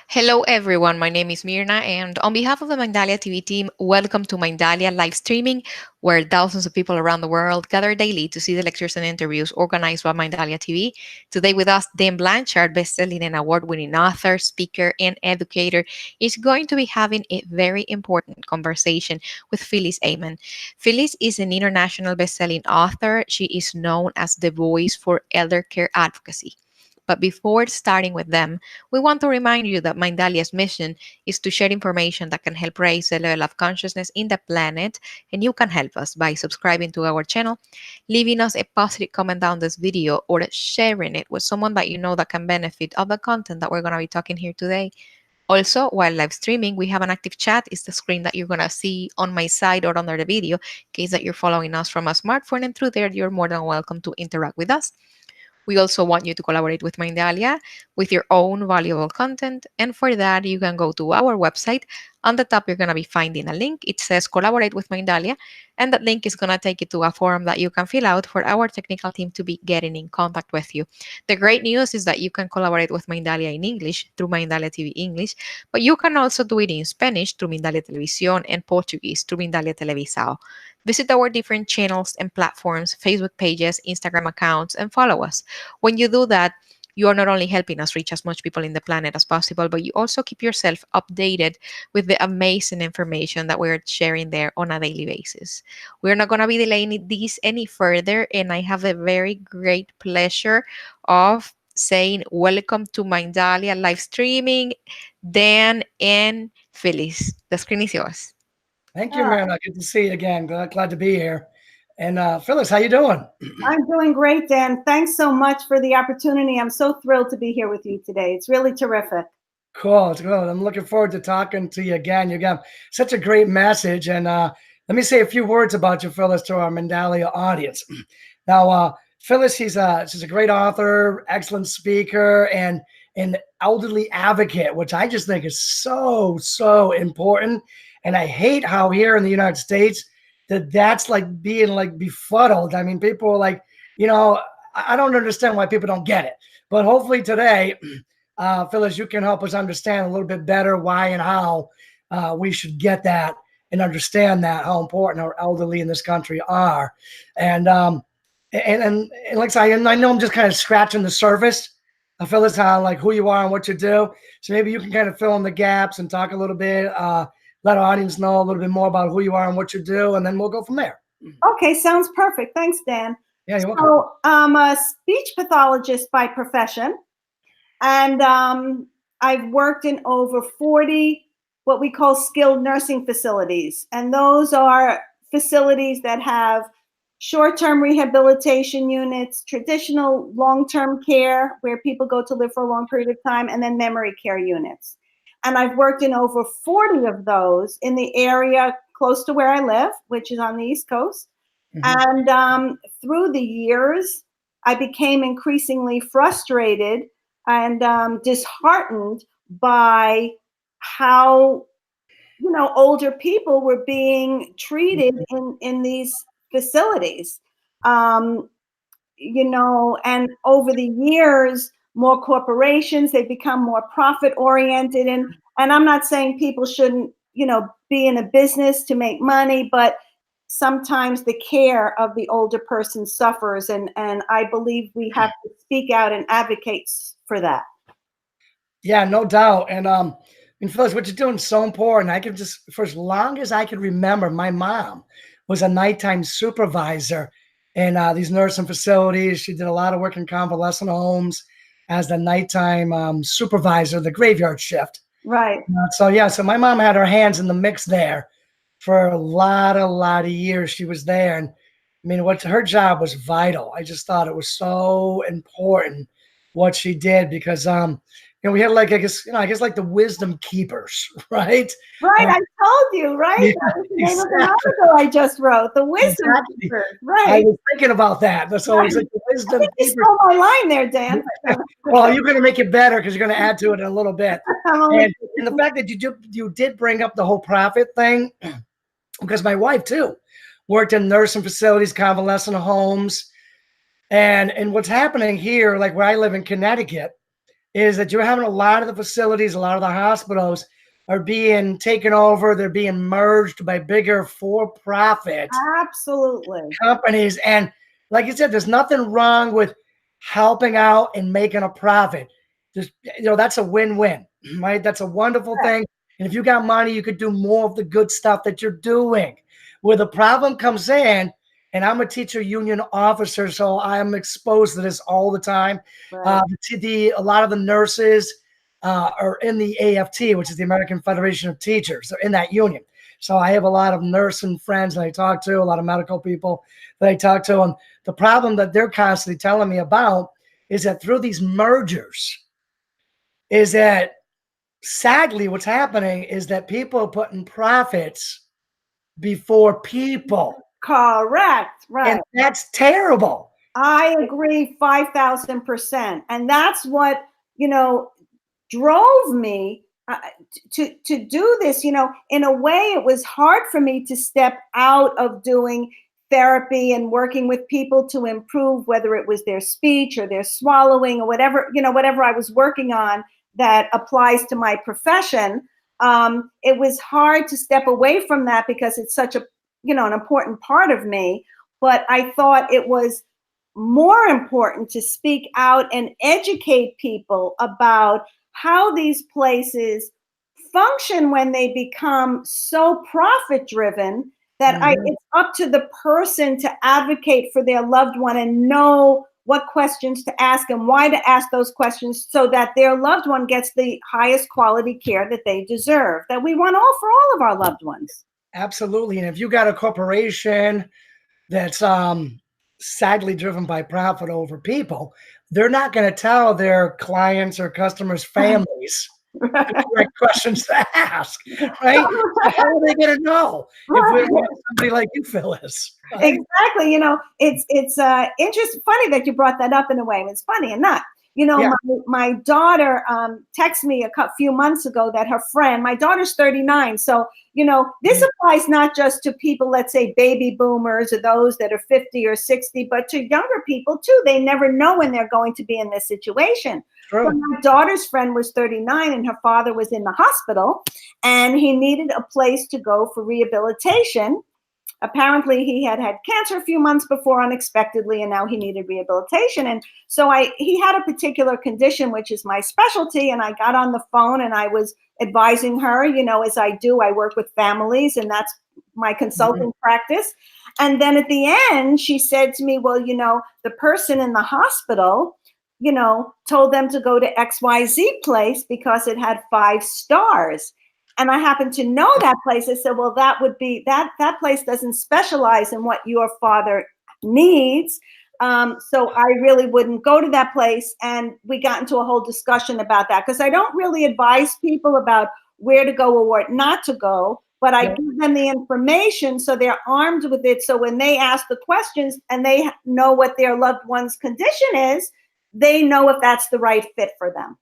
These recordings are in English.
Hello, everyone. My name is Mirna, and on behalf of the Mindalia TV team, welcome to Mindalia live streaming, where thousands of people around the world gather daily to see the lectures and interviews organized by Mindalia TV. Today, with us, Dan Blanchard, best-selling and award-winning author, speaker, and educator, is going to be having a very important conversation with Phyllis Ayman. Phyllis is an international best-selling author. She is known as the voice for Eldercare Advocacy. But before starting with them, we want to remind you that Mindalia's mission is to share information that can help raise the level of consciousness in the planet, and you can help us by subscribing to our channel, leaving us a positive comment down this video, or sharing it with someone that you know that can benefit of the content that we're going to be talking here today. Also, while live streaming, we have an active chat. It's the screen that you're going to see on my side or under the video, in case that you're following us from a smartphone, and through there, you're more than welcome to interact with us. We also want you to collaborate with Mindalia with your own valuable content. And for that, you can go to our website. On the top, you're going to be finding a link. It says Collaborate with Mindalia. And that link is going to take you to a form that you can fill out for our technical team to be getting in contact with you. The great news is that you can collaborate with Mindalia in English through Mindalia TV English, but you can also do it in Spanish through Mindalia Televisión and Portuguese through Mindalia Televisao. Visit our different channels and platforms, Facebook pages, Instagram accounts, and follow us. When you do that, you are not only helping us reach as much people in the planet as possible, but you also keep yourself updated with the amazing information that we're sharing there on a daily basis. We're not going to be delaying this any further, and I have a very great pleasure of saying welcome to Mindalia live streaming, Dan and Phyllis. The screen is yours. Thank you, Mirna. Good to see you again. Glad to be here. And Phyllis, how you doing? I'm doing great, Dan. Thanks so much for the opportunity. I'm so thrilled to be here with you today. It's really terrific. Cool. It's cool. I'm looking forward to talking to you again. You got such a great message. And let me say a few words about you, Phyllis, to our Mindalia audience. Now, Phyllis, she's a great author, excellent speaker, and an elderly advocate, which I just think is so important. And I hate how here in the United States that's like being like befuddled. I mean, people are like, I don't understand why people don't get it. But hopefully today, Phyllis, you can help us understand a little bit better why and how we should get that and understand that, how important our elderly in this country are. And like I say, I know I'm just kind of scratching the surface, Phyllis, how like who you are and what you do. So maybe you can kind of fill in the gaps and talk a little bit, let our audience know a little bit more about who you are and what you do, and then we'll go from there. Okay, sounds perfect. Thanks, Dan. Yeah, you're welcome. So I'm a speech pathologist by profession, and I've worked in over 40 what we call skilled nursing facilities, and those are facilities that have short-term rehabilitation units, traditional long-term care where people go to live for a long period of time, and then memory care units. And I've worked in over 40 of those in the area close to where I live, which is on the East Coast. Mm-hmm. And through the years, I became increasingly frustrated and disheartened by how, older people were being treated in these facilities. And over the years, more corporations, they become more profit oriented. And I'm not saying people shouldn't, be in a business to make money, but sometimes the care of the older person suffers. And I believe we have to speak out and advocate for that. Yeah, no doubt. And Phyllis, what you're doing is so important. I can just, for as long as I can remember, my mom was a nighttime supervisor in these nursing facilities. She did a lot of work in convalescent homes as the nighttime supervisor, the graveyard shift. Right. So my mom had her hands in the mix there for a lot of years. She was there. And I mean, her job was vital. I just thought it was so important what she did because, we had like, I guess like the wisdom keepers, right? Right. I told you, right? Yeah, that was the name of the article I just wrote, the wisdom keepers. Right. I was thinking about that. So it's like the wisdom keepers. You stole my line there, Dan. Well, you're going to make it better because you're going to add to it in a little bit. And the fact that you did bring up the whole profit thing, because my wife too worked in nursing facilities, convalescent homes. And what's happening here, like where I live in Connecticut, is that you're having a lot of the facilities, a lot of the hospitals are being taken over. They're being merged by bigger for-profit Absolutely. companies. And like you said, there's nothing wrong with helping out and making a profit. Just, that's a win-win, right? That's a wonderful thing. And if you got money, you could do more of the good stuff that you're doing. Where the problem comes in, and I'm a teacher union officer, so I'm exposed to this all the time. Right. A lot of the nurses are in the AFT, which is the American Federation of Teachers. They're in that union. So I have a lot of nursing friends that I talk to, a lot of medical people that I talk to. And the problem that they're constantly telling me about is that through these mergers, is that sadly what's happening is that people are putting profits before people. Correct. Right. And that's terrible. I agree 5,000%. And that's what, drove me to do this. In a way, it was hard for me to step out of doing therapy and working with people to improve, whether it was their speech or their swallowing or whatever I was working on that applies to my profession. It was hard to step away from that because it's such an important part of me. But I thought it was more important to speak out and educate people about how these places function when they become so profit driven that it's up to the person to advocate for their loved one and know what questions to ask and why to ask those questions so that their loved one gets the highest quality care that they deserve, that we want for all of our loved ones. Absolutely. And if you got a corporation that's sadly driven by profit over people, they're not going to tell their clients or customers' families the right questions to ask, right? So how are they going to know if we have somebody like you, Phyllis? Right? Exactly. It's interesting, funny that you brought that up in a way. It's funny and not. My daughter texted me a few months ago that her friend, my daughter's 39. So, this applies not just to people, let's say baby boomers or those that are 50 or 60, but to younger people too. They never know when they're going to be in this situation. So my daughter's friend was 39 and her father was in the hospital and he needed a place to go for rehabilitation. Apparently he had cancer a few months before unexpectedly, and now he needed rehabilitation. And so he had a particular condition, which is my specialty. And I got on the phone and I was advising her, as I do, I work with families and that's my consulting practice. And then at the end, she said to me, well, the person in the hospital, told them to go to XYZ place because it had 5 stars. And I happen to know that place. I said, well, that would be that place doesn't specialize in what your father needs. So I really wouldn't go to that place. And we got into a whole discussion about that because I don't really advise people about where to go or where not to go, but I give them the information so they're armed with it. So when they ask the questions and they know what their loved one's condition is, they know if that's the right fit for them.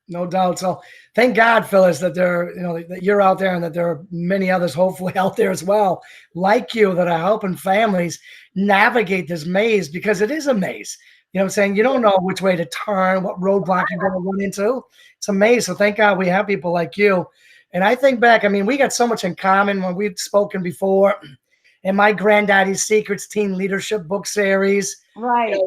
No doubt. So thank God, Phyllis, that that you're out there and that there are many others hopefully out there as well, like you, that are helping families navigate this maze, because it is a maze. You know what I'm saying? You don't know which way to turn, what roadblock you're going to run into. It's a maze. So thank God we have people like you. And I think back, we got so much in common when we've spoken before. In my Granddaddy's Secrets Teen Leadership book series. Right.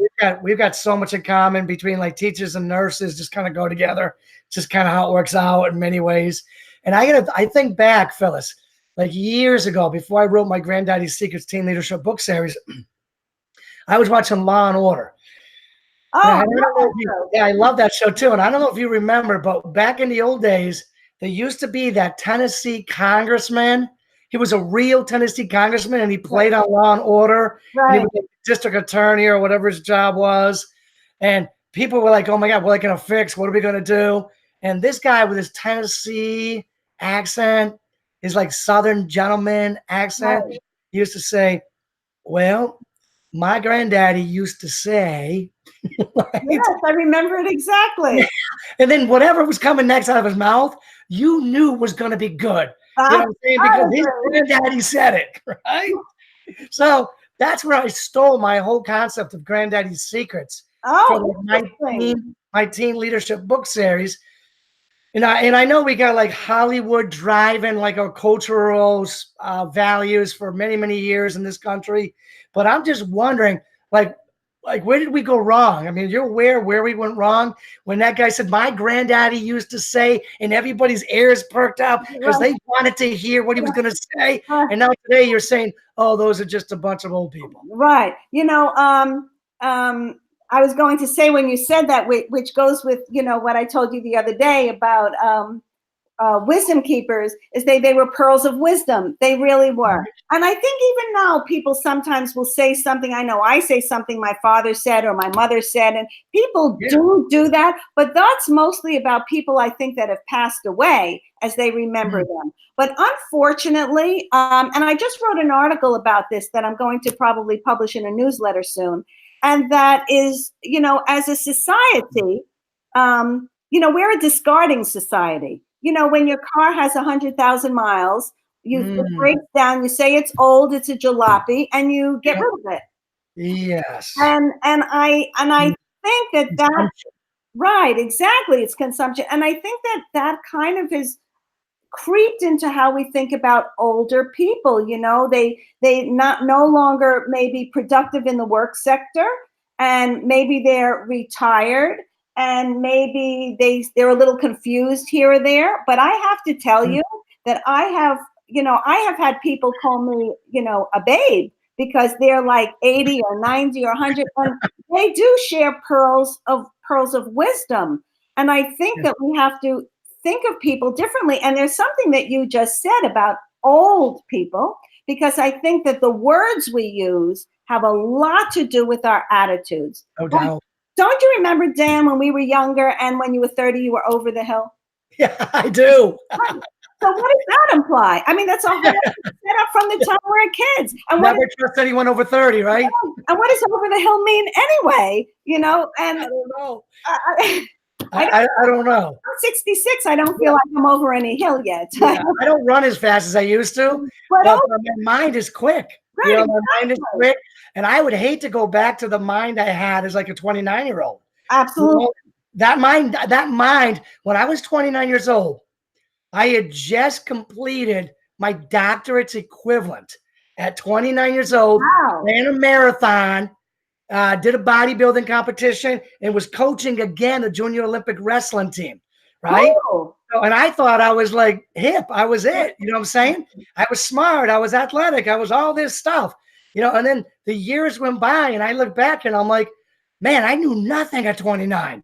We've got so much in common between like teachers and nurses, just kind of go together. Just kind of how it works out in many ways. And I think back, Phyllis, like years ago, before I wrote my Granddaddy's Secrets Teen Leadership book series, I was watching Law and Order. I love that show too. And I don't know if you remember, but back in the old days, there used to be that Tennessee congressman. He was a real Tennessee congressman, and he played on Law and Order. Right. And he was a district attorney or whatever his job was. And people were like, oh my God, what are they going to fix? What are we going to do? And this guy with his Tennessee accent, his like Southern gentleman accent, he used to say, well, my granddaddy used to say. Right? Yes, I remember it exactly. And then whatever was coming next out of his mouth, you knew was going to be good. You know what I'm saying? Because his granddaddy said it, right? So that's where I stole my whole concept of Granddaddy's Secrets. for Oh, my teen leadership book series. And I know we got like Hollywood driving like our cultural values for many, many years in this country. But I'm just wondering, like where did we go wrong? I mean, you're aware where we went wrong when that guy said, my granddaddy used to say, and everybody's ears perked up because they wanted to hear what he was going to say. And now today you're saying, oh, those are just a bunch of old people. Right. I was going to say when you said that, which goes with, what I told you the other day about wisdom keepers, is they were pearls of wisdom. They really were. And I think even now people sometimes will say something. I know I say something my father said or my mother said, and people do that. But that's mostly about people, I think, that have passed away as they remember them. But unfortunately, and I just wrote an article about this that I'm going to probably publish in a newsletter soon. And that is, as a society, we're a discarding society. When your car has 100,000 miles, it breaks down, you say it's old, it's a jalopy, and you get rid of it. Yes. And I think that right, exactly, it's consumption. And I think that kind of is creeped into how we think about older people. They no longer may be productive in the work sector, and maybe they're retired, and maybe they're a little confused here or there. But I have to tell you that I have had people call me, a babe, because they're like 80 or 90 or 100, and they do share pearls of wisdom. And I think that we have to think of people differently. And there's something that you just said about old people, because I think that the words we use have a lot to do with our attitudes. No doubt. Don't you remember, Dan, when we were younger and when you were 30, you were over the hill? Yeah, I do. So what does that imply? I mean, that's a whole setup from the time we're kids. And never trust anyone over 30, right? And what does over the hill mean anyway? And I don't know. I don't know. I'm 66. I don't feel like I'm over any hill yet. I don't run as fast as I used to, but my mind is quick. Right, my mind is quick, and I would hate to go back to the mind I had as like a 29-year-old. Absolutely. That mind, when I was 29 years old, I had just completed my doctorate's equivalent at 29 years old, ran a marathon, did a bodybuilding competition, and was coaching again a junior Olympic wrestling team, right? Oh. And I thought I was like hip. I was it. You know what I'm saying? I was smart. I was athletic. I was all this stuff, and then the years went by and I look back and I'm like, man, I knew nothing at 29.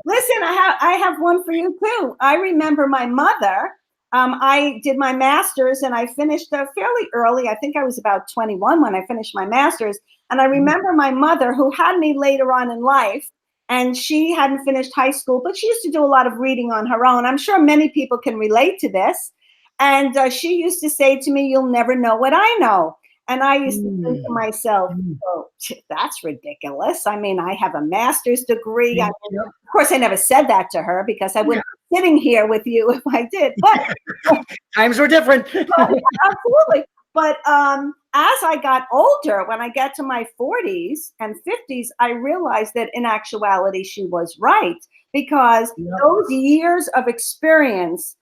Listen, I have one for you too. I remember my mother. I did my master's and I finished fairly early. I think I was about 21 when I finished my master's. And I remember my mother, who had me later on in life, and she hadn't finished high school, but she used to do a lot of reading on her own. I'm sure many people can relate to this. And she used to say to me, "You'll never know what I know." And I used to think to myself, oh, that's ridiculous. I mean, I have a master's degree. I mean, of course, I never said that to her because I wouldn't be sitting here with you if I did. But times were different. Absolutely. But as I got older, when I got to my 40s and 50s, I realized that in actuality, she was right, because those years of experience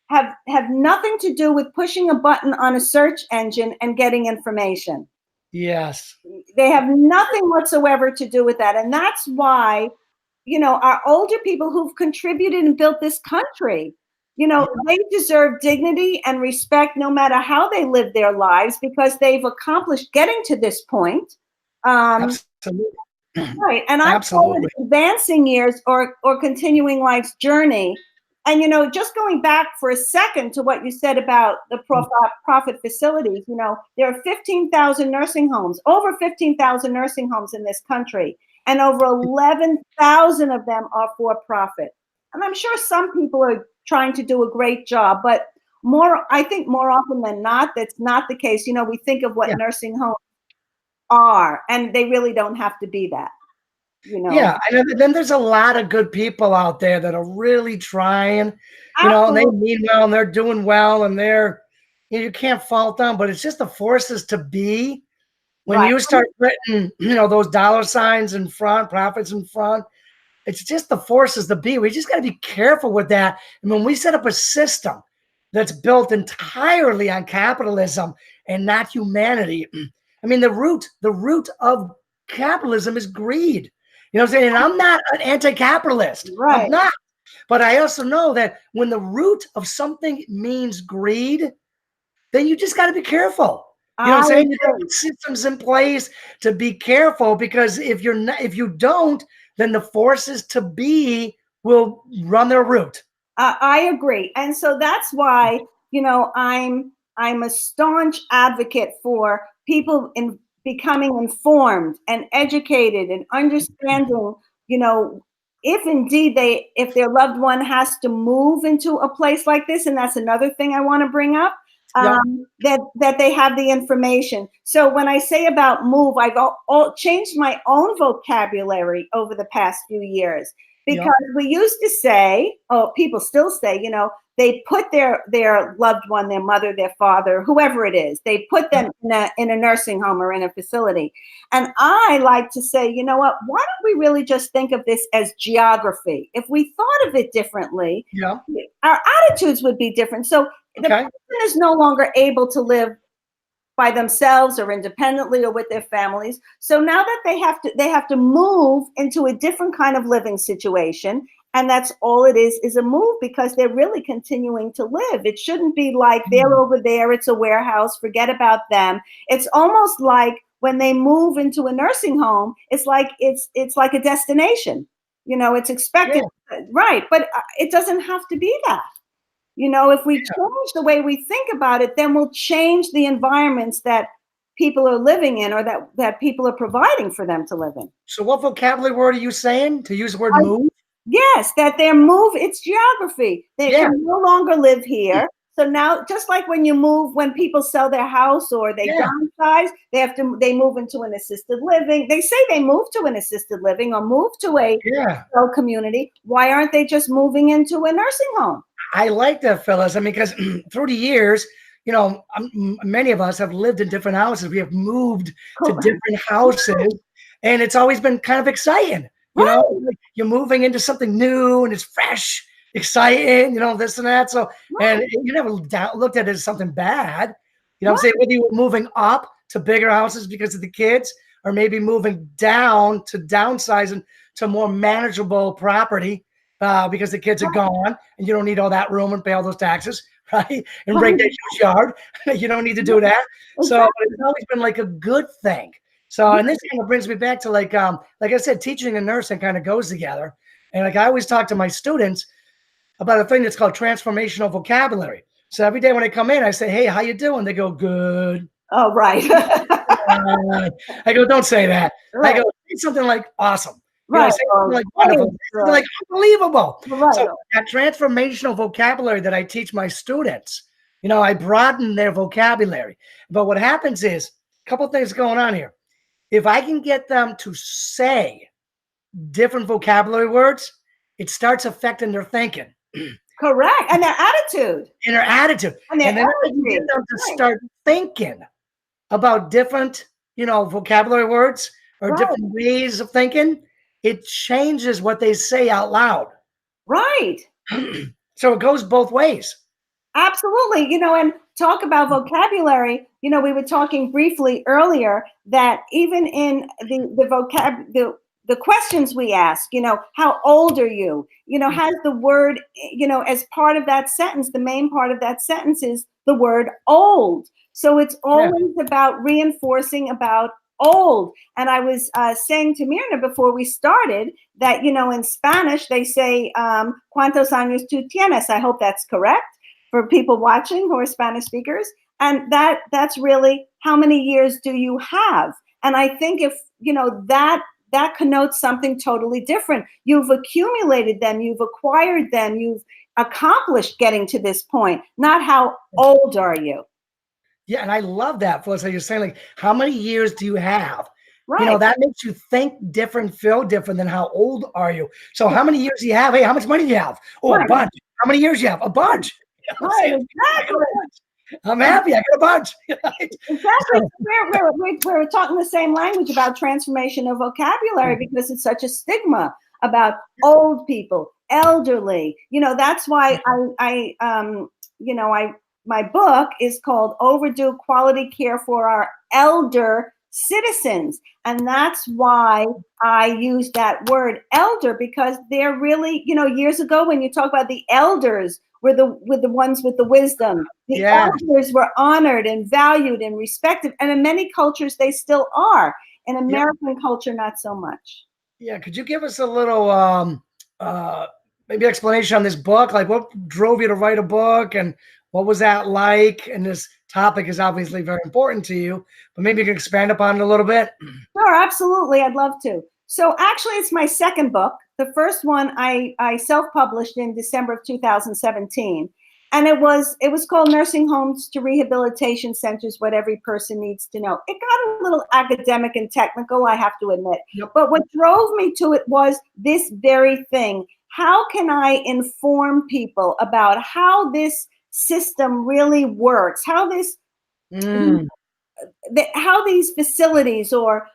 have nothing to do with pushing a button on a search engine and getting information. Yes. They have nothing whatsoever to do with that. And that's why, our older people who've contributed and built this country, they deserve dignity and respect no matter how they live their lives, because they've accomplished getting to this point. Absolutely. Right. And I'm calling it advancing years or continuing life's journey. And, just going back for a second to what you said about the profit facilities, there are 15,000 nursing homes, over 15,000 nursing homes in this country, and over 11,000 of them are for profit. And I'm sure some people are trying to do a great job, but I think more often than not, that's not the case. We think of what nursing homes are, and they really don't have to be that. Yeah, and then there's a lot of good people out there that are really trying, and they mean well and they're doing well, and they're, you can't fault them, but it's just the forces to be When you start putting, those dollar signs in front, profits in front, it's just the forces to be. We just got to be careful with that. And when we set up a system that's built entirely on capitalism and not humanity, I mean, the root of capitalism is greed. You know what I'm saying? And I'm not an anti-capitalist. Right. I'm not. But I also know that when the root of something means greed, then you just got to be careful. You know what I'm saying? You have systems in place to be careful, because if you don't, then the forces to be will run their route. I agree. And so that's why, I'm a staunch advocate for people in becoming informed and educated and understanding, if indeed if their loved one has to move into a place like this, and that's another thing I want to bring up, that they have the information. So when I say about move, I've changed my own vocabulary over the past few years, because we used to say, people still say, they put their loved one, their mother, their father, whoever it is, they put them in a nursing home or in a facility. And I like to say, you know what, why don't we really just think of this as geography? If we thought of it differently, our attitudes would be different. So the person is no longer able to live by themselves or independently or with their families. So now that they have to move into a different kind of living situation. And that's all it is a move, because they're really continuing to live. It shouldn't be like they're over there, it's a warehouse, forget about them. It's almost like when they move into a nursing home, it's like a destination. It's expected, right? But it doesn't have to be that. If we change the way we think about it, then we'll change the environments that people are living in, or that people are providing for them to live in. So what vocabulary word are you saying to use the word move? Yes, that their move, it's geography. They can no longer live here. So now, just like when people sell their house or they downsize, they move into an assisted living. They say they move to an assisted living or move to a community. Why aren't they just moving into a nursing home? I like that, Phyllis. I mean, because through the years, many of us have lived in different houses. We have moved to different houses, and it's always been kind of exciting. Like you're moving into something new and it's fresh, exciting, this and that. So, and you never looked at it as something bad. I'm saying, whether you were moving up to bigger houses because of the kids, or maybe moving down to downsizing to more manageable property because the kids are gone and you don't need all that room and pay all those taxes, right? And break that huge yard. You don't need to do that. So it's always been like a good thing. So, and this kind of brings me back to like I said, teaching and nursing kind of goes together. And like I always talk to my students about a thing that's called transformational vocabulary. So every day when I come in, I say, hey, how you doing? They go, good. Oh, right. I go, don't say that. I go, say something like awesome. Say something like wonderful. Like unbelievable. So that transformational vocabulary that I teach my students, I broaden their vocabulary. But what happens is a couple of things going on here. If I can get them to say different vocabulary words, it starts affecting their thinking. Correct. And their attitude. And then I can get them to start thinking about different, vocabulary words or different ways of thinking. It changes what they say out loud. Right. So it goes both ways. Absolutely. And talk about vocabulary. We were talking briefly earlier that even in the questions we ask, how old are you? Has the word, as part of that sentence, the main part of that sentence is the word old. So it's always about reinforcing about old. And I was saying to Myrna before we started that, in Spanish, they say, ¿Cuántos años tú tienes? I hope that's correct for people watching who are Spanish speakers. And that's really how many years do you have? And I think if, that connotes something totally different. You've accumulated them, you've acquired them, you've accomplished getting to this point, not how old are you? Yeah, and I love that, Phyllis. You're saying, like, how many years do you have? Right. That makes you think different, feel different than how old are you. So how many years do you have? Hey, how much money do you have? Oh, a bunch. How many years do you have? A bunch. Right, exactly. I'm happy. I got a bunch. Exactly. We're talking the same language about transformational vocabulary because it's such a stigma about old people, elderly. That's why my book is called Overdue Quality Care for Our Elder Citizens. And that's why I use that word elder, because they're really, years ago when you talk about the elders, were the ones with the wisdom. The elders were honored and valued and respected. And in many cultures, they still are. In American culture, not so much. Yeah. Could you give us a little maybe explanation on this book? Like, what drove you to write a book, and what was that like? And this topic is obviously very important to you, but maybe you can expand upon it a little bit. Sure, absolutely. I'd love to. So actually, it's my second book. The first one I self-published in December of 2017. And it was called Nursing Homes to Rehabilitation Centers, What Every Person Needs to Know. It got a little academic and technical, I have to admit. Yep. But what drove me to it was this very thing. How can I inform people about how this system really works? How how these facilities or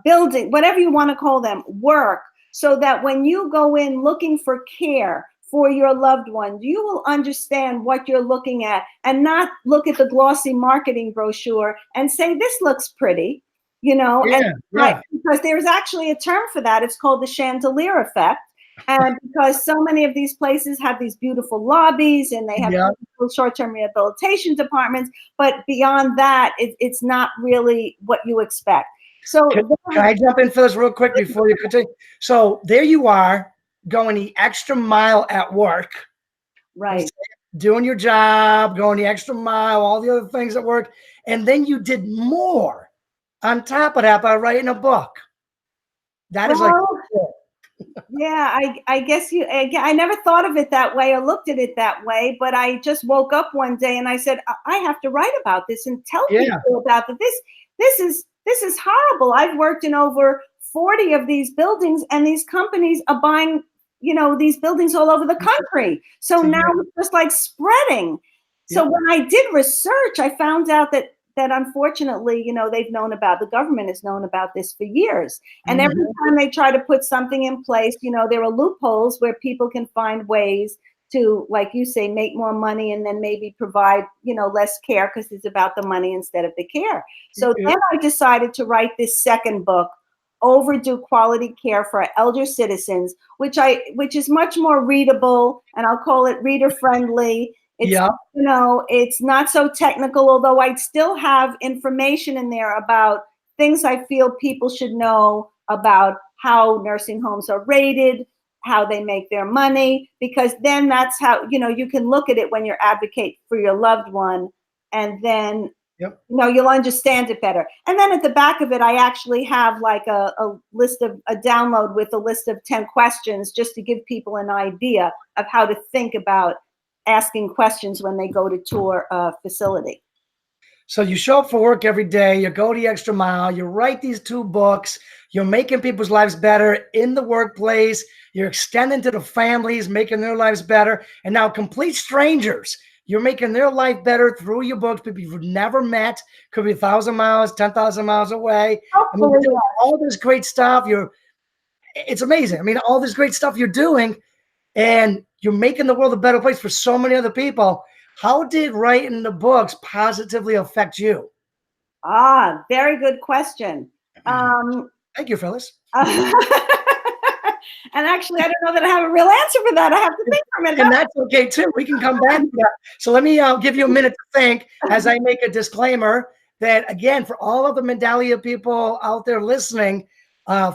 building, whatever you want to call them, work, so that when you go in looking for care for your loved one, you will understand what you're looking at and not look at the glossy marketing brochure and say, this looks pretty, because there's actually a term for that. It's called the chandelier effect. And because so many of these places have these beautiful lobbies and they have beautiful short-term rehabilitation departments, but beyond that, it's not really what you expect. So can I jump in, Phyllis, real quick before you continue? So there you are, going the extra mile at work. Right. Doing your job, going the extra mile, all the other things at work. And then you did more on top of that by writing a book. That is yeah, I guess I never thought of it that way or looked at it that way, but I just woke up one day and I said, I have to write about this and tell people about that. This is horrible. I've worked in over 40 of these buildings, and these companies are buying, these buildings all over the country. So now it's just like spreading. So when I did research, I found out that unfortunately, the government has known about this for years. And every time they try to put something in place, there are loopholes where people can find ways to, like you say, make more money and then maybe provide, less care because it's about the money instead of the care. So then I decided to write this second book, Overdue Quality Care for Elder Citizens, which is much more readable, and I'll call it reader friendly. It's not so technical, although I still have information in there about things I feel people should know about how nursing homes are rated, how they make their money, because then that's how, you can look at it when you're advocate for your loved one, and then, you'll understand it better. And then at the back of it, I actually have like a download with a list of 10 questions just to give people an idea of how to think about asking questions when they go to tour a facility. So you show up for work every day, you go the extra mile, you write these 2 books, you're making people's lives better in the workplace, you're extending to the families, making their lives better, and now complete strangers, you're making their life better through your books, people you've never met, could be 1,000 miles, 10,000 miles away. I mean, you're doing all this great stuff. It's amazing. I mean, all this great stuff you're doing, and you're making the world a better place for so many other people. How did writing the books positively affect you? Very good question. Thank you, Phyllis. And actually, I don't know that I have a real answer for that. I have to think for a minute. And that's okay, too. We can come back to that. So let me give you a minute to think as I make a disclaimer that, again, for all of the Mindalia people out there listening,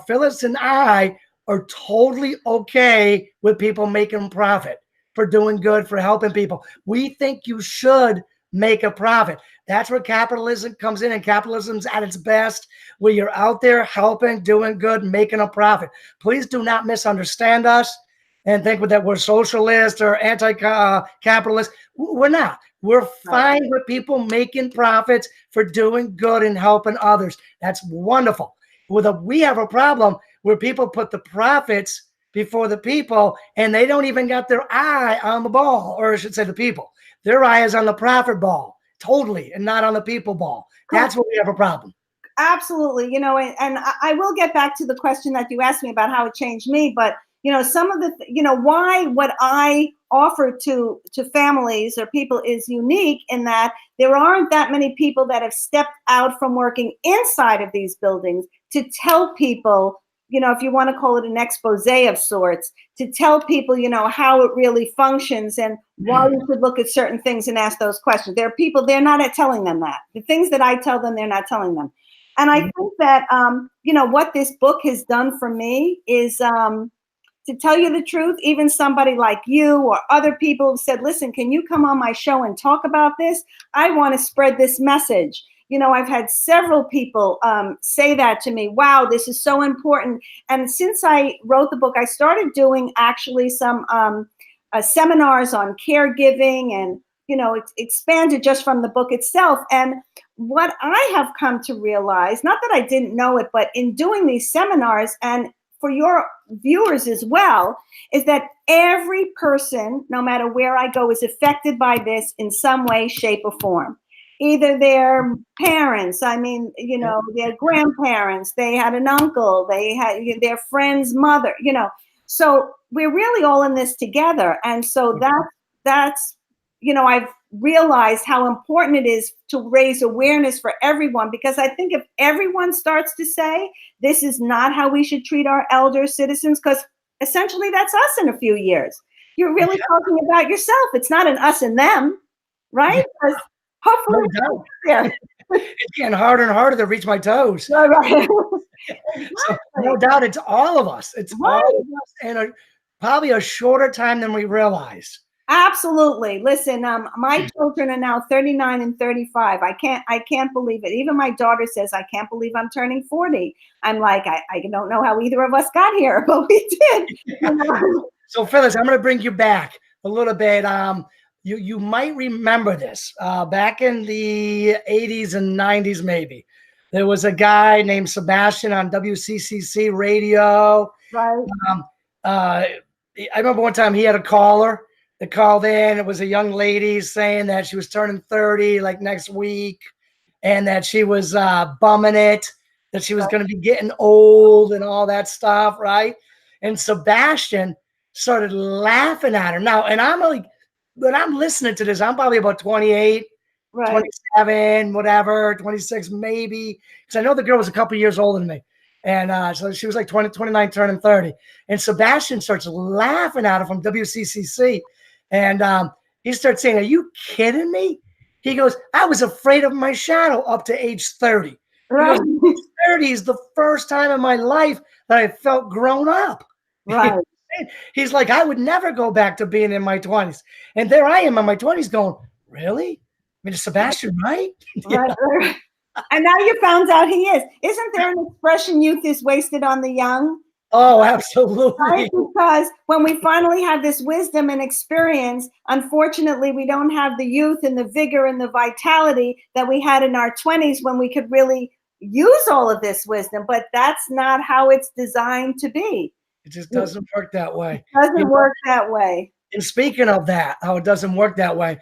Phyllis and I are totally okay with people making profit, for doing good, for helping people. We think you should make a profit. That's where capitalism comes in, and capitalism's at its best, where you're out there helping, doing good, making a profit. Please do not misunderstand us and think that we're socialist or anti-capitalist. We're not. We're fine with people making profits for doing good and helping others. That's wonderful. We have a problem where people put the profits before the people, and they don't even got their eye on the ball, or I should say the people. Their eye is on the profit ball, totally, and not on the people ball. That's where we have a problem. Absolutely. You know, and I will get back to the question that you asked me about how it changed me, but you know, some of the, you know, why what I offer to families or people is unique in that there aren't that many people that have stepped out from working inside of these buildings to tell people, you know, if you want to call it an expose of sorts, to tell people, you know, how it really functions and why you should look at certain things and ask those questions. There are people, they're not telling them that. The things that I tell them, they're not telling them. And I think that, you know, what this book has done for me is, to tell you the truth, even somebody like you or other people have said, listen, can you come on my show and talk about this? I want to spread this message. You know, I've had several people say that to me. Wow, this is so important. And since I wrote the book, I started doing actually some seminars on caregiving and, you know, it's expanded just from the book itself. And what I have come to realize, not that I didn't know it, but in doing these seminars and for your viewers as well, is that every person, no matter where I go, is affected by this in some way, shape, or form. Either their parents, I mean, you know, their grandparents, they had an uncle, they had their friend's mother, you know. So we're really all in this together. And so that's, you know, I've realized how important it is to raise awareness for everyone, because I think if everyone starts to say, this is not how we should treat our elder citizens, because essentially that's us in a few years. You're really talking about yourself. It's not an us and them, right? Because hopefully it's getting harder and harder to reach my toes. Right. So, no doubt it's all of us. It's all of us in probably a shorter time than we realize. Absolutely. Listen, my children are now 39 and 35. I can't believe it. Even my daughter says, I can't believe I'm turning 40. I'm like, I don't know how either of us got here, but we did. You know? So Phyllis, I'm going to bring you back a little bit. You might remember this. Back in the 80s and 90s, maybe, there was a guy named Sebastian on WCCC radio. Right. I remember one time he had a caller that called in. It was a young lady saying that she was turning 30 like next week and that she was bumming it, that she was going to be getting old and all that stuff, right? And Sebastian started laughing at her. Now, and I'm like, when I'm listening to this, I'm probably about 28, right, 27, whatever, 26 maybe, because I know the girl was a couple years older than me. And so she was like 20, 29, turning 30. And Sebastian starts laughing at her from WCCC. And he starts saying, are you kidding me? He goes, I was afraid of my shadow up to age 30. Right. He goes, 30 is the first time in my life that I felt grown up. Right. He's like, I would never go back to being in my 20s. And there I am in my 20s going, really? I mean, is Sebastian right? Right, right. And now you found out he is. Isn't there an expression, youth is wasted on the young? Oh, absolutely. Right? Because when we finally have this wisdom and experience, unfortunately, we don't have the youth and the vigor and the vitality that we had in our 20s when we could really use all of this wisdom. But that's not how it's designed to be. It just doesn't work that way. It doesn't work that way. And speaking of that, how it doesn't work that way,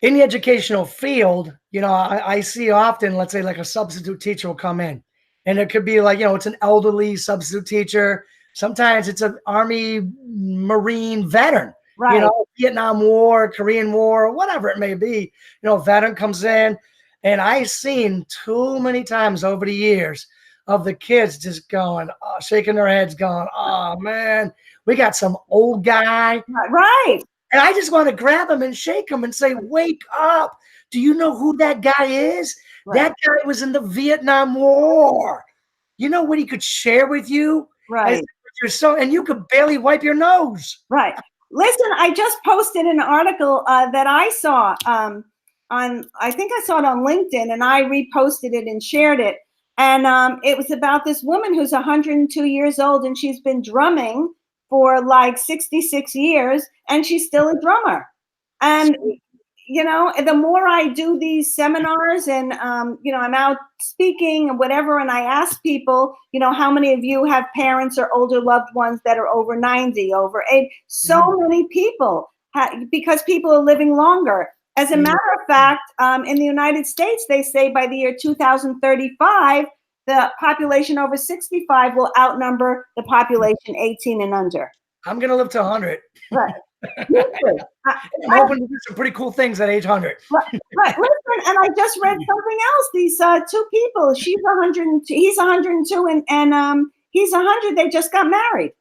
in the educational field, you know, I see often, let's say like a substitute teacher will come in. And it could be like, you know, it's an elderly substitute teacher. Sometimes it's an Army Marine veteran, right, you know, Vietnam War, Korean War, whatever it may be. You know, a veteran comes in, and I've seen too many times over the years of the kids just going, shaking their heads, going, oh, man, we got some old guy. Right. And I just want to grab him and shake him and say, wake up. Do you know who that guy is? Right. That guy was in the Vietnam War. You know what he could share with you? Right. And you could barely wipe your nose. Right. Listen, I just posted an article that I saw I think I saw it on LinkedIn, and I reposted it and shared it. And it was about this woman who's 102 years old, and she's been drumming for like 66 years, and she's still a drummer. And you know, the more I do these seminars and, you know, I'm out speaking and whatever, and I ask people, you know, how many of you have parents or older loved ones that are over 90, over 80? So many people, because people are living longer. As a matter of fact, in the United States, they say by the year 2035, the population over 65 will outnumber the population 18 and under. I'm going to live to 100. Right. I'm hoping to do some pretty cool things at age 100. Right. Listen, and I just read something else. These two people, she's 102, he's 102, and he's 100. They just got married.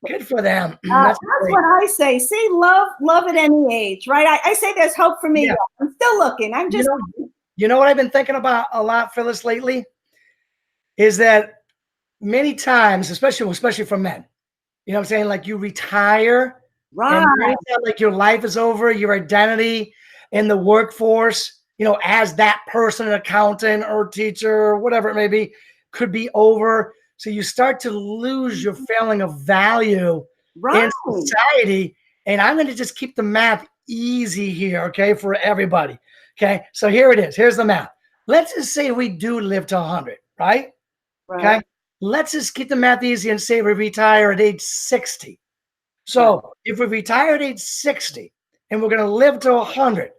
Good for them. That's what I say. See, love at any age, right? I say there's hope for me. Yeah. I'm still looking. I'm just. You know what I've been thinking about a lot, Phyllis, lately, is that many times, especially for men, you know what I'm saying? Like you retire, right? And anytime, like your life is over, your identity in the workforce, you know, as that person, an accountant or teacher or whatever it may be, could be over. So you start to lose your feeling of value in society. And I'm going to just keep the math easy here, okay, for everybody. Okay, so here it is. Here's the math. Let's just say we do live to 100, right? Okay, let's just keep the math easy and say we retire at age 60. So if we retire at age 60 and we're going to live to 100,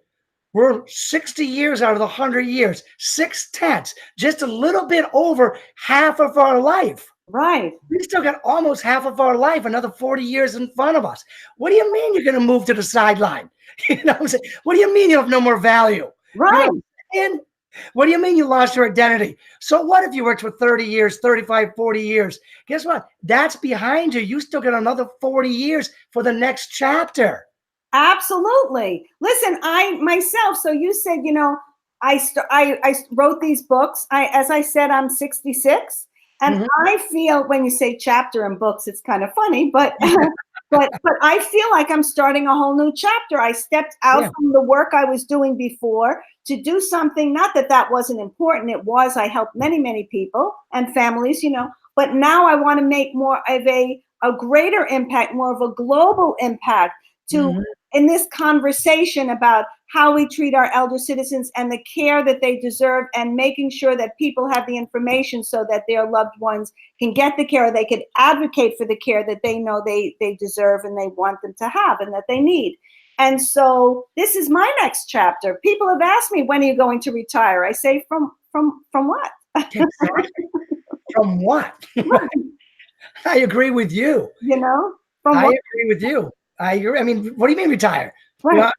we're 60 years out of the 100 years, 6/10, just a little bit over half of our life. Right. We still got almost half of our life, another 40 years in front of us. What do you mean you're going to move to the sideline? You know what I'm saying? What do you mean you have no more value? Right. You know what do you mean you lost your identity? So what if you worked for 30 years, 35, 40 years? Guess what? That's behind you. You still got another 40 years for the next chapter. Absolutely. Listen, I myself, so you said, you know, I wrote these books. As I said, I'm 66. And I feel when you say chapter in books, it's kind of funny, but but I feel like I'm starting a whole new chapter. I stepped out from the work I was doing before to do something, not that that wasn't important. It was. I helped many, many people and families, you know, but now I want to make more of a greater impact, more of a global impact to in this conversation about how we treat our elder citizens and the care that they deserve, and making sure that people have the information so that their loved ones can get the care, or they can advocate for the care that they know they deserve and they want them to have and that they need. And so this is my next chapter. People have asked me, when are you going to retire? I say, from what? From what? I agree with you. You know? I agree with you. I mean, what do you mean retire? Right.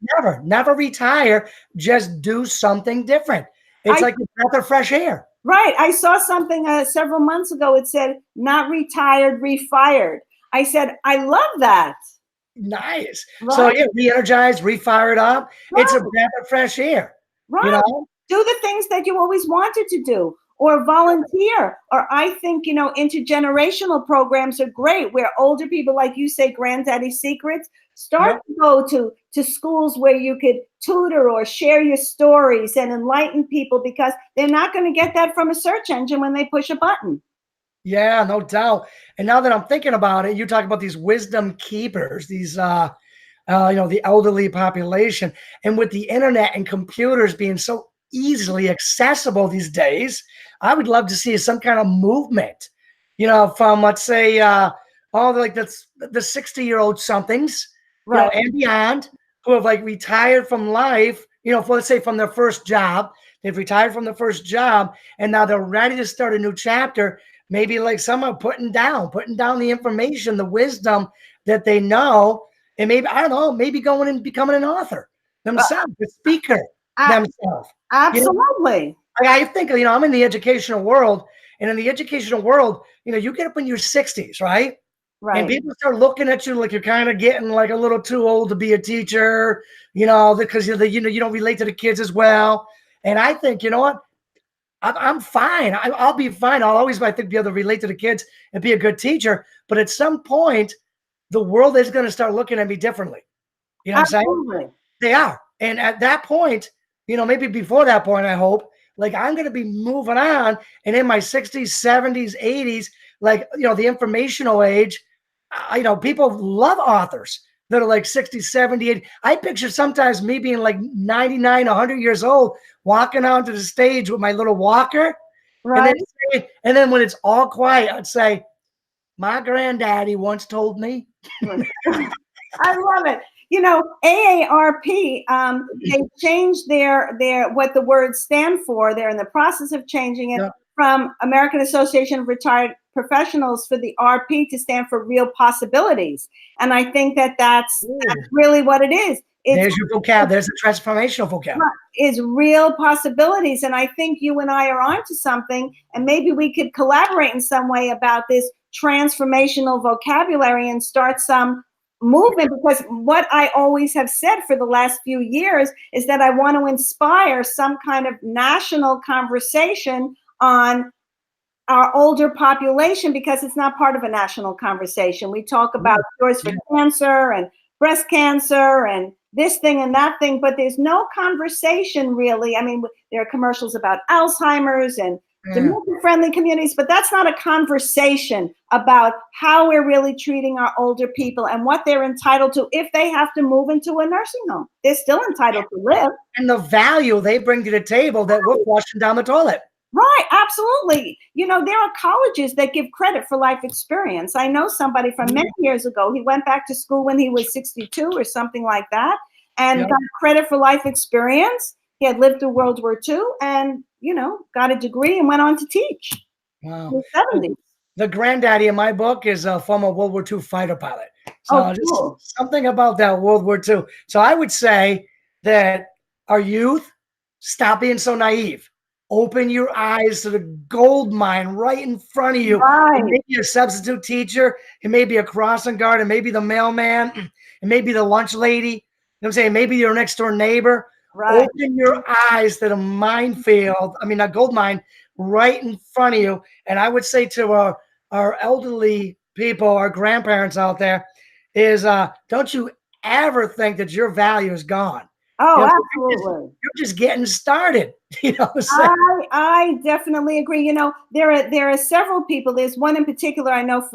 Never retire. Just do something different. It's like a breath of fresh air. Right. I saw something several months ago. It said, not retired, refired. I said, I love that. Nice. Right. So yeah, re-energize, refire it up. Right. It's a breath of fresh air. Right. You know? Do the things that you always wanted to do, or volunteer. Or I think, you know, intergenerational programs are great, where older people, like you say, Granddaddy Secrets, start to go to schools where you could tutor or share your stories and enlighten people, because they're not going to get that from a search engine when they push a button. Yeah, no doubt. And now that I'm thinking about it, you talk about these wisdom keepers, these, you know, the elderly population, and with the internet and computers being so easily accessible these days, I would love to see some kind of movement, you know, from, let's say, like the 60-year-old somethings, right, you know, and beyond, who have like retired from life, you know, let's say from their first job. They've retired from the first job, and now they're ready to start a new chapter. Maybe like someone putting down the information, the wisdom that they know, and maybe, I don't know, maybe going and becoming an author themselves, a speaker themselves. Absolutely. You know? I think, you know, I'm in the educational world, and in the educational world, you know, you get up in your 60s, right? Right. And people start looking at you like you're kind of getting like a little too old to be a teacher, you know, because you don't relate to the kids as well. And I think, you know what? I'm fine. I'll be fine. I'll always, I think, be able to relate to the kids and be a good teacher. But at some point, the world is going to start looking at me differently. You know what I'm saying? They are. And at that point, you know, maybe before that point, I hope, like I'm going to be moving on. And in my 60s, 70s, 80s, like, you know, the informational age, you know, people love authors that are like 60, 70, 80. I picture sometimes me being like 99, 100 years old, walking onto the stage with my little walker. Right. And then when it's all quiet, I'd say, my granddaddy once told me. I love it. You know, AARP, they changed their what the words stand for. They're in the process of changing it from American Association of Retired Professionals for the RP to stand for real possibilities. And I think that that's really what it is. There's your vocab. There's the transformational vocab. Is real possibilities. And I think you and I are onto something, and maybe we could collaborate in some way about this transformational vocabulary and start some movement, because what I always have said for the last few years is that I want to inspire some kind of national conversation on our older population, because it's not part of a national conversation. We talk about cures for cancer and breast cancer and this thing and that thing, but there's no conversation really. I mean, there are commercials about Alzheimer's and dementia-friendly communities, but that's not a conversation about how we're really treating our older people and what they're entitled to if they have to move into a nursing home. They're still entitled to live. And the value they bring to the table that we're flushing down the toilet. Right, absolutely. You know, there are colleges that give credit for life experience. I know somebody from many years ago, he went back to school when he was 62 or something like that, and got credit for life experience. He had lived through World War II and, you know, got a degree and went on to teach. Wow. In the 70s. The granddaddy in my book is a former World War II fighter pilot. So cool. Just something about that World War II. So I would say that our youth, stop being so naive. Open your eyes to the gold mine right in front of you. Right. It may be a substitute teacher. It may be a crossing guard. It may be the mailman. It may be the lunch lady. You know what I'm saying? Maybe your next door neighbor. Right. Open your eyes to the minefield. I mean, a gold mine right in front of you. And I would say to our elderly people, our grandparents out there, is don't you ever think that your value is gone. Oh, you know, absolutely. You're just getting started. You know, I definitely agree. You know, there are several people. There's one in particular I know,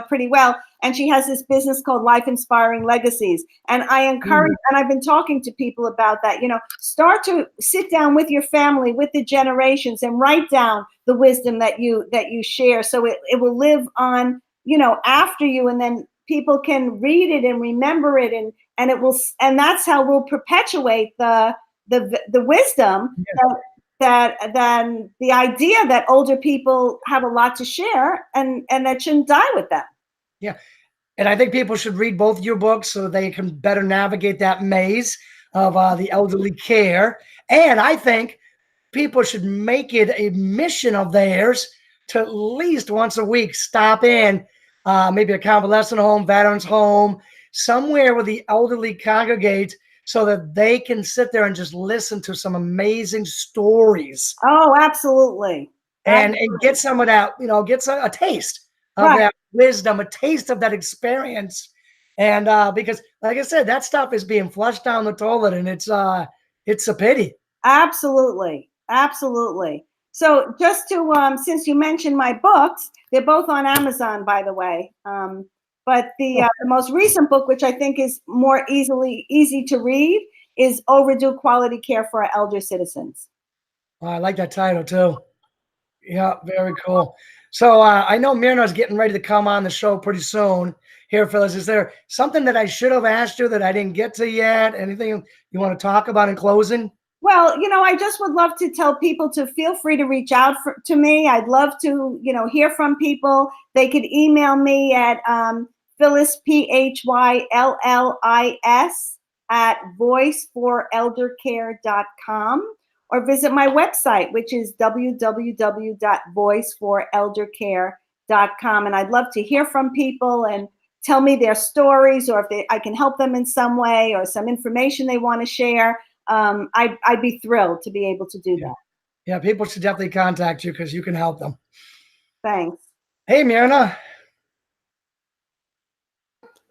pretty well, and she has this business called Life Inspiring Legacies. And I encourage, and I've been talking to people about that. You know, start to sit down with your family, with the generations, and write down the wisdom that you share, so it will live on, you know, after you, and then people can read it and remember it, and it will, and that's how we'll perpetuate the wisdom that then the idea that older people have a lot to share, and that shouldn't die with them. Yeah. And I think people should read both your books so they can better navigate that maze of the elderly care. And I think people should make it a mission of theirs to at least once a week stop in maybe a convalescent home, veterans home, somewhere where the elderly congregate, so that they can sit there and just listen to some amazing stories. Oh, absolutely. And get some of that, you know, get a taste of that wisdom, a taste of that experience. And because, like I said, that stuff is being flushed down the toilet, and it's a pity. Absolutely. Absolutely. So just to, since you mentioned my books, they're both on Amazon, by the way. But the most recent book, which I think is more easy to read, is Overdue Quality Care for Our Elder Citizens. Oh, I like that title too. Yeah, very cool. So I know Myrna's getting ready to come on the show pretty soon. Here, Phyllis, is there something that I should have asked you that I didn't get to yet? Anything you want to talk about in closing? Well, you know, I just would love to tell people to feel free to reach out to me. I'd love to, you know, hear from people. They could email me at Phyllis, PHYLLIS, at voiceforeldercare.com, or visit my website, which is www.voiceforeldercare.com. And I'd love to hear from people and tell me their stories, or if I can help them in some way, or some information they want to share. I'd be thrilled to be able to do that. Yeah, people should definitely contact you because you can help them. Thanks. Hey, Myrna.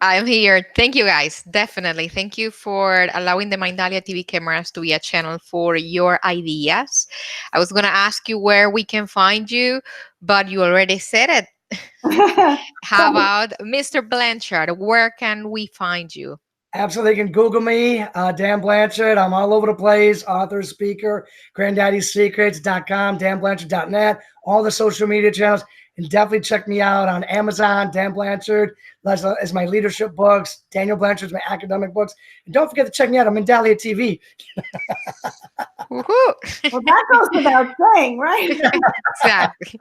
I'm here. Thank you, guys. Definitely. Thank you for allowing the Mindalia TV cameras to be a channel for your ideas. I was going to ask you where we can find you, but you already said it. How about Mr. Blanchard? Where can we find you? Absolutely. You can Google me, Dan Blanchard. I'm all over the place. Author, speaker, granddaddysecrets.com, danblanchard.net, all the social media channels. And definitely check me out on Amazon, Dan Blanchard. As my leadership books, Daniel Blanchard's my academic books. And don't forget to check me out on Mindalia TV. Well, that goes without saying, right? Exactly.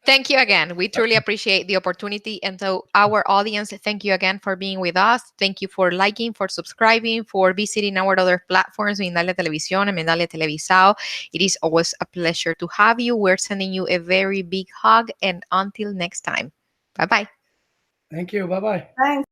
Thank you again. We truly appreciate the opportunity. And to our audience, thank you again for being with us. Thank you for liking, for subscribing, for visiting our other platforms, Mindalia Televisión and Mindalia Televisao. It is always a pleasure to have you. We're sending you a very big hug. And until next time, bye-bye. Thank you. Bye-bye. Thanks.